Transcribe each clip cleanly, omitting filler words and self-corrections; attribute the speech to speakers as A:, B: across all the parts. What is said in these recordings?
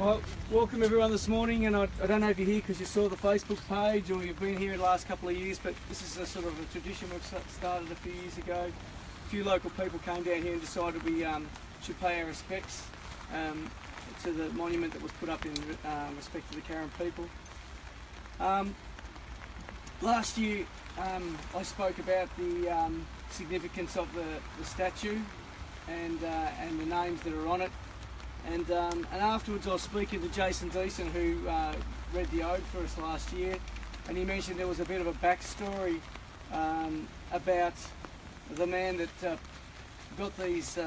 A: Well, welcome everyone this morning, and I don't know if you're here because you saw the Facebook page or you've been here in the last couple of years, but this is a sort of a tradition we've started a few years ago. A few local people came down here and decided we should pay our respects to the monument that was put up in respect to the Carrum people. Last year I spoke about the significance of the statue and the names that are on it. And afterwards I was speaking to Jason Deason, who read the ode for us last year, and he mentioned there was a bit of a backstory about the man that got these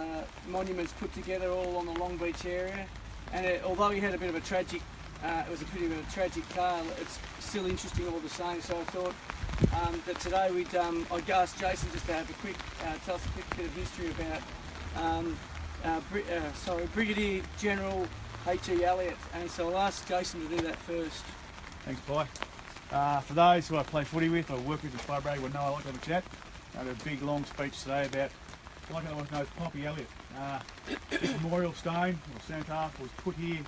A: monuments put together all along the Long Beach area. And although he had a bit of a tragic, it was a pretty bit of a tragic tale, it's still interesting all the same. So I thought that today I'd ask Jason just to have a quick, tell us a quick bit of history about Brigadier General H.E. Elliott, and so I'll ask Jason to do that first.
B: Thanks, Pi. For those who I play footy with or work with in Firebrag would know I like to have a chat. I had a big long speech today about, like I always know, Poppy Elliott. This memorial stone, or cenotaph, was put here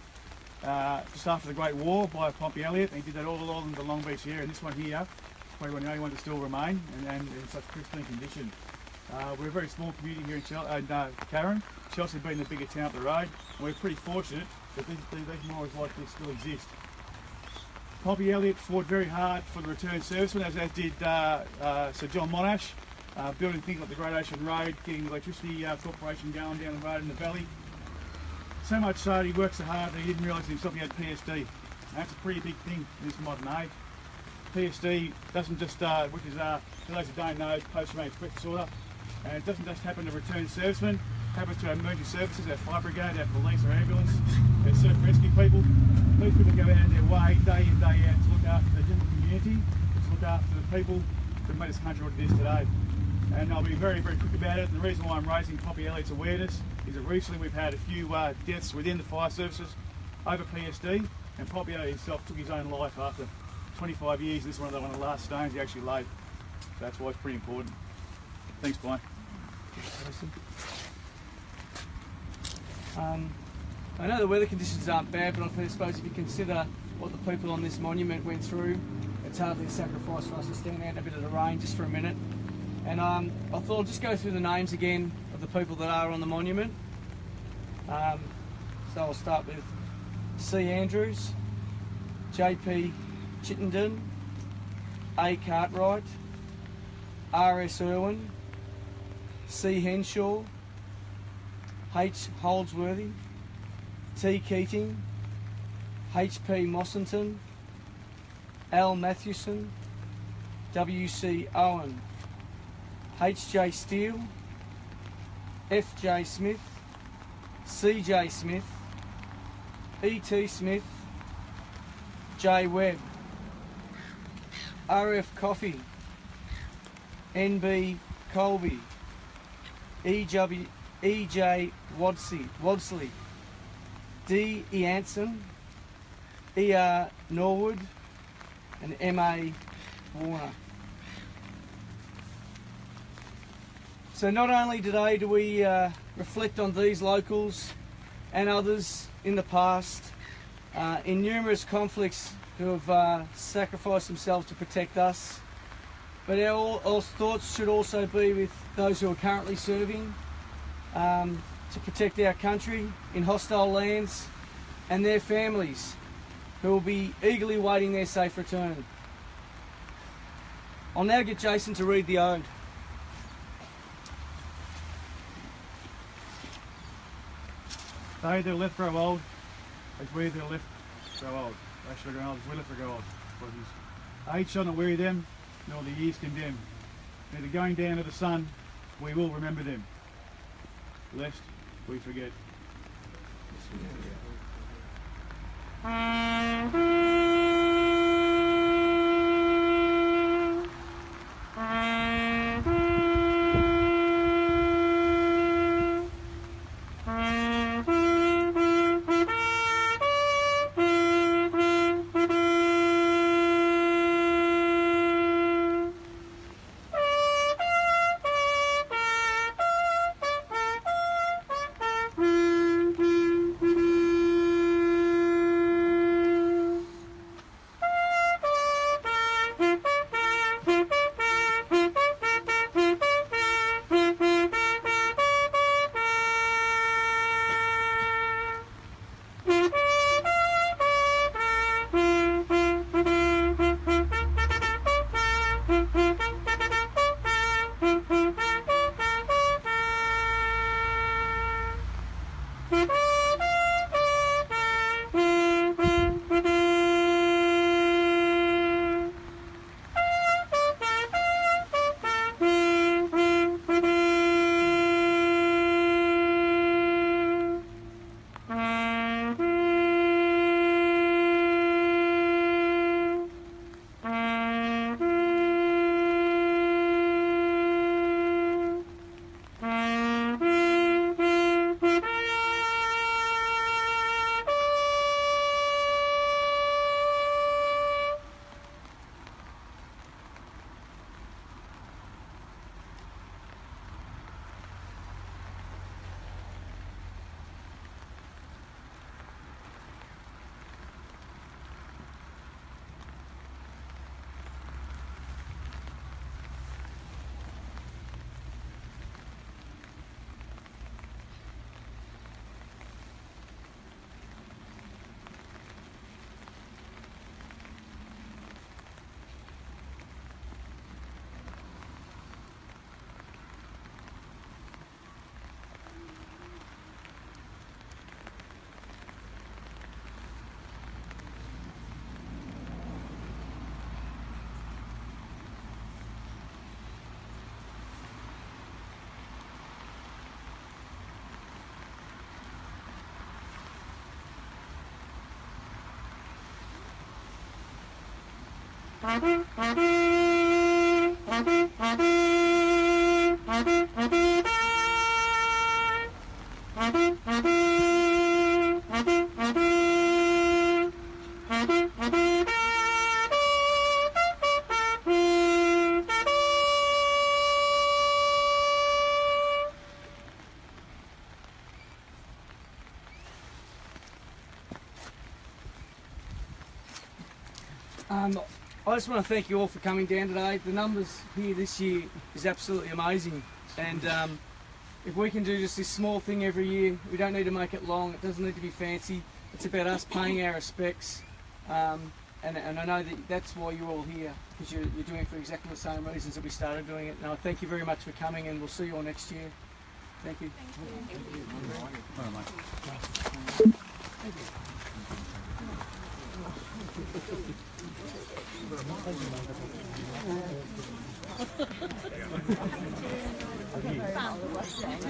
B: just after the Great War by Poppy Elliott, and he did that all along the Long Beach area, and this one here, probably one of the only ones that still remain, and in such pristine condition. We're a very small community here in Carrum, Chelsea being the bigger town up the road, and we're pretty fortunate that these memorials like this still exist. Poppy Elliott fought very hard for the returned servicemen, as did Sir John Monash, building things like the Great Ocean Road, getting the electricity corporation going down the road in the valley. So much so that he worked so hard that he didn't realise himself he had PSD. And that's a pretty big thing in this modern age. PSD doesn't just, which is, for those who don't know, post-traumatic stress disorder. And it doesn't just happen to returned servicemen, it happens to our emergency services, our fire brigade, our police, our ambulance, our search and rescue people. These people go out of their way day in, day out to look after the general community, to look after the people that made this country what it is today. And I'll be very, very quick about it. And the reason why I'm raising Poppy Elliott's awareness is that recently we've had a few deaths within the fire services over PSD, and Poppy Elliott himself took his own life after 25 years. This is one of the last stones he actually laid. So that's why it's pretty important. Thanks, Brian.
A: I know the weather conditions aren't bad, but I suppose if you consider what the people on this monument went through, it's hardly a sacrifice for us to stand out in a bit of the rain just for a minute. And I thought I'll just go through the names again of the people that are on the monument. So I'll start with C. Andrews, J.P. Chittenden, A. Cartwright, R.S. Irwin, C. Henshaw, H. Holdsworthy, T. Keating, H.P. Mossington, Al Mathewson, W.C. Owen, H.J. Steele, F.J. Smith, C.J. Smith, E.T. Smith, J. Webb, R.F. Coffey, N.B. Colby, E.J. Wadsley, D. Eanson, E.R. Norwood, and M.A. Warner. So not only today do we reflect on these locals and others in the past, in numerous conflicts who have sacrificed themselves to protect us, but our thoughts should also be with those who are currently serving to protect our country in hostile lands, and their families who will be eagerly awaiting their safe return. I'll now get Jason to read the ode.
B: They that are left grow old, as we that are left grow old. They shall grow old as we left grow old. Age shall not weary them, nor the years condemn. Near the going down of the sun, we will remember them, lest we forget.
A: I just want to thank you all for coming down today. The numbers here this year is absolutely amazing, and if we can do just this small thing every year, we don't need to make it long, it doesn't need to be fancy, it's about us paying our respects, and I know that that's why you're all here, because you're doing it for exactly the same reasons that we started doing it. And I thank you very much for coming, and we'll see you all next year. Thank you. Thank you. Thank you.